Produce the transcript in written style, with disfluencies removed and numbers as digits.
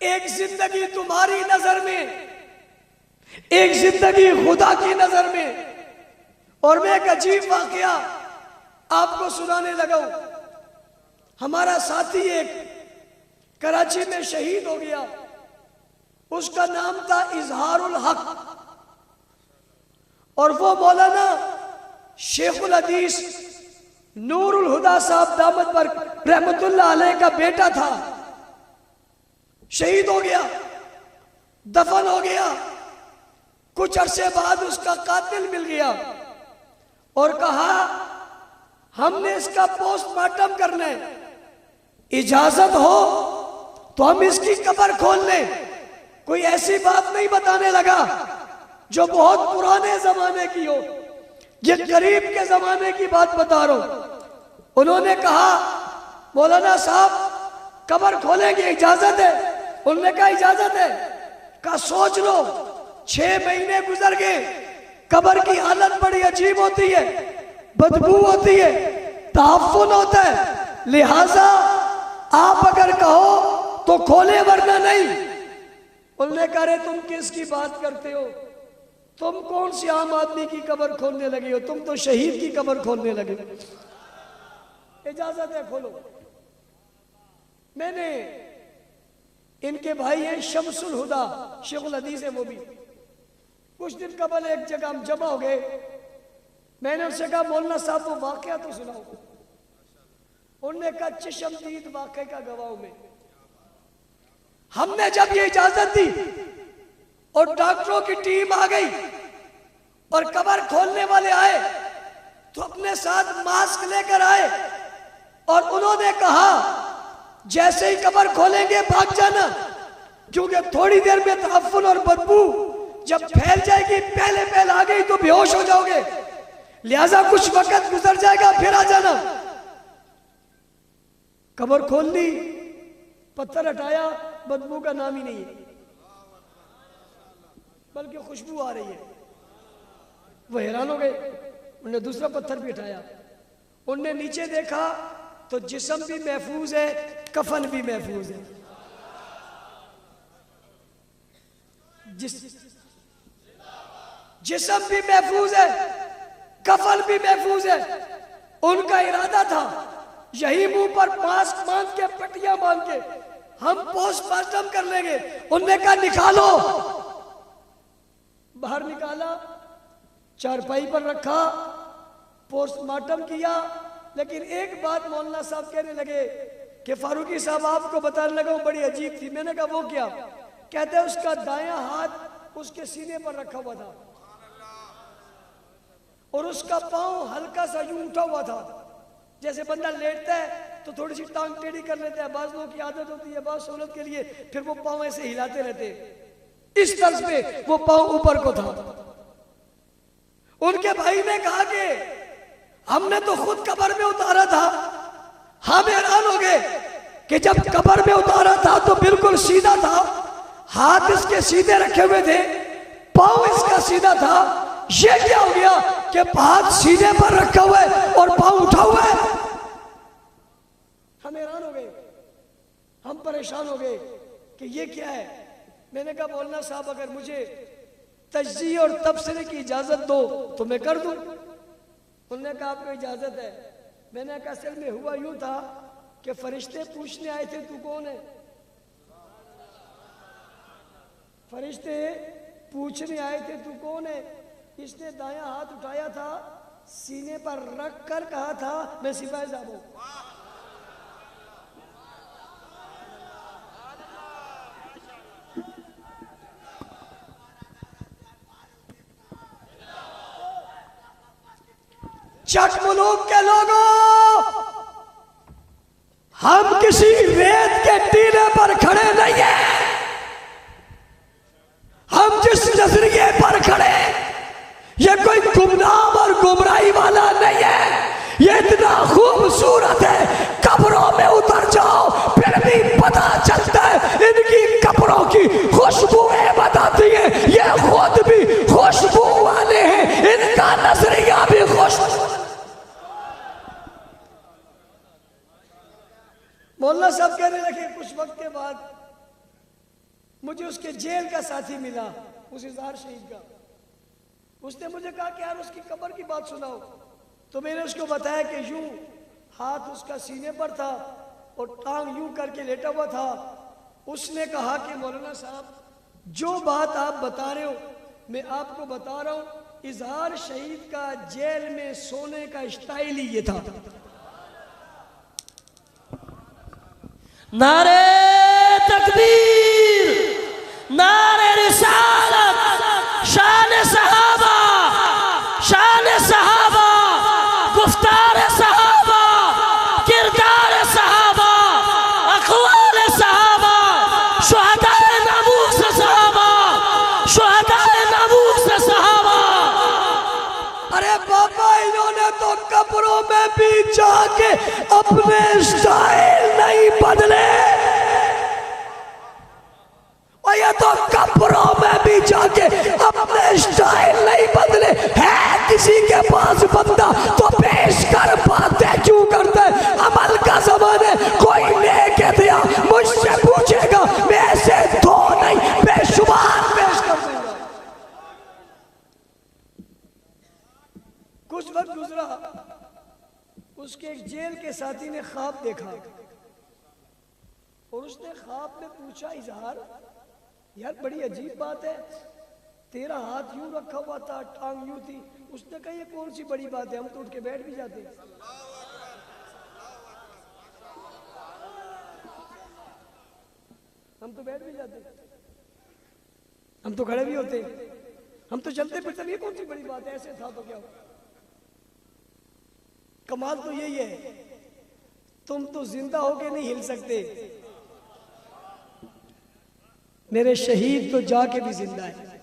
एक जिंदगी तुम्हारी नजर में, एक जिंदगी खुदा की नजर में। और मैं एक अजीब वाकया आपको सुनाने लगा हूं। हमारा साथी एक कराची में शहीद हो गया, उसका नाम था इजहारुल हक, और वो मौलाना शेखुल हदीस नूरुल हुदा साहब दामत पर रहमतुल्लाह अलैह का बेटा था। शहीद हो गया, दफन हो गया। कुछ अरसे बाद उसका कातिल मिल गया और कहा हमने इसका पोस्टमार्टम करना है, इजाजत हो तो हम इसकी कब्र खोल लें। कोई ऐसी बात नहीं बताने लगा जो बहुत पुराने जमाने की हो, ये करीब के जमाने की बात बता रहा हूं। उन्होंने कहा मौलाना साहब कब्र खोलेंगे, इजाजत है? उन्होंने कहा इजाजत है। कहा सोच लो, 6 महीने गुजर गए, कब्र की हालत बड़ी अजीब होती है, बदबू होती है, तहफ़्फ़ुज़ होता है, लिहाजा आप अगर कहो तो खोले वरना नहीं। उन्होंने कहा रे तुम किसकी बात करते हो, तुम कौन सी आम आदमी की कब्र खोलने लगे हो, तुम तो शहीद की कब्र खोलने लगे। इजाजत है खोलो। मैंने इनके भाई हैं शमसुल हुदा शेखुल हदीस है, वो भी कुछ दिन कबल एक जगह हम जमा हो गए। मैंने उनसे कहा मौलाना साहब वो वाकया तो सुनाओ। उन्होंने कहा चशमदीद वाकये का गवाह में। हमने जब ये इजाजत दी और डॉक्टरों की टीम आ गई और कब्र खोलने वाले आए तो अपने साथ मास्क लेकर आए और उन्होंने कहा जैसे ही कब्र खोलेंगे भाग जाना, क्योंकि थोड़ी देर में तहफ़्फ़ुज़ और बदबू जब फैल जाएगी, पहले आ गई तो बेहोश हो जाओगे, लिहाजा कुछ वक्त गुजर जाएगा फिर आ जाना। कब्र खोल ली, पत्थर हटाया, बदबू का नाम ही नहीं है, बल्कि खुशबू आ रही है। वो हैरान हो गए। उन्होंने दूसरा पत्थर भी उठाया, उनने नीचे देखा तो जिस्म भी महफूज है, कफन भी महफूज है। जिस्म भी महफूज है, कफन भी महफूज है। उनका इरादा था यही मुंह पर मास्क बांध के, पट्टियां बांध के हम पोस्टमार्टम कर लेंगे। उनने कहा निकालो। बाहर निकाला, चारपाई पर रखा, पोस्टमार्टम किया। लेकिन एक बात मौलाना साहब कहने लगे कि फारूकी साहब आपको बताने लगा वो बड़ी अजीब थी। मैंने कहा वो क्या? कहते हैं उसका दायां हाथ उसके सीने पर रखा हुआ था और उसका पांव हल्का सा यूं उठा हुआ था। जैसे बंदा लेटता है तो थोड़ी सी टांग टेढ़ी कर लेता है, बाज़ लोगों की आदत होती है बात सहूलत के लिए, फिर वो पांव ऐसे हिलाते रहते हैं। इस तर्ज पे वो पांव ऊपर को था। उनके भाई ने कहा कि हमने तो खुद कब्र में उतारा था। हम हैरान हो गए कि जब कब्र में उतारा था तो बिल्कुल सीधा था, हाथ इसके सीधे रखे हुए थे, पांव इसका सीधा था। ये क्या हो गया कि हाथ सीधे पर रखा हुआ है और पांव उठा हुआ है? हम हैरान हो गए, हम परेशान हो गए कि ये क्या है। मैंने कहा मौलाना साहब अगर मुझे तज्ज़िया और तबसरे की इजाजत दो तो मैं कर दूं। उन्होंने कहा आपको इजाजत है। मैंने कहा असल में हुआ यूं था कि फरिश्ते पूछने आए थे तू कौन है। फरिश्ते पूछने आए थे तू कौन है। इसने दायां हाथ उठाया था, सीने पर रख कर कहा था मैं सिपाही साहब हूं। चक मुलूक के लोगों, हम किसी रेत के टीले पर खड़े नहीं हैं। हम जिस नजरिए पर खड़े, ये कोई गुमनाम और गुमराही वाला नहीं है। ये इतना खूबसूरत है, कब्रों में उतर जाओ फिर भी पता चलता है इनकी कब्रों की खुशबुएं बताती है ये खुद भी खुशबू वाले हैं, इनका नजरिया भी खुशबू। मौलाना साहब कहने लगे कुछ वक्त के बाद मुझे उसके जेल का साथी मिला, उस इजहार शहीद का। उसने मुझे कहा कि यार उसकी कब्र की बात सुनाओ। तो मैंने उसको बताया कि यूं हाथ उसका सीने पर था और टांग यूं करके लेटा हुआ था। उसने कहा कि मौलाना साहब, जो बात आप बता रहे हो मैं आपको बता रहा हूं, इजहार शहीद का जेल में सोने का स्टाइल ही ये था। नारे तकबीर, नारे रिसालत, शान सहाबा, शान सहाबा, गुफ्तार सहाबा, किरदार सहाबा, अक़वाल सहाबा, शुहदाए नमूस सहाबा, शुहदाए नमूस सहाबा। अरे बाबा, इन्होंने तो कब्रों में भी जाके अपने स्टाइल नहीं बदले, और ये तो कब्रों में भी जाके अपने स्टाइल नहीं बदले। है किसी के पास बंदा तो पेश कर, बातें क्यों करते? अमल का ज़माना, कोई लेके दिया मुझसे पूछेगा, मैं ऐसे तो नहीं बेशुमार पेश कर दूंगा। कुछ वक्त गुजरा, उसके एक जेल के साथी ने ख्वाब देखा और उसने ख्वाब में पूछा, इजहार यार बड़ी अजीब बात है, तेरा हाथ यूं रखा हुआ था, टांग यूं थी। उसने कहा ये कौन सी बड़ी बात है, हम तो उठ के बैठ भी जाते, हम तो बैठ भी जाते, हम तो खड़े भी होते, हम तो चलते फिरते, ये कौन सी बड़ी बात है, ऐसे था तो क्या हो। कमाल तो यही है, तुम तो जिंदा होके नहीं हिल सकते, मेरे शहीद तो जाके भी जिंदा है।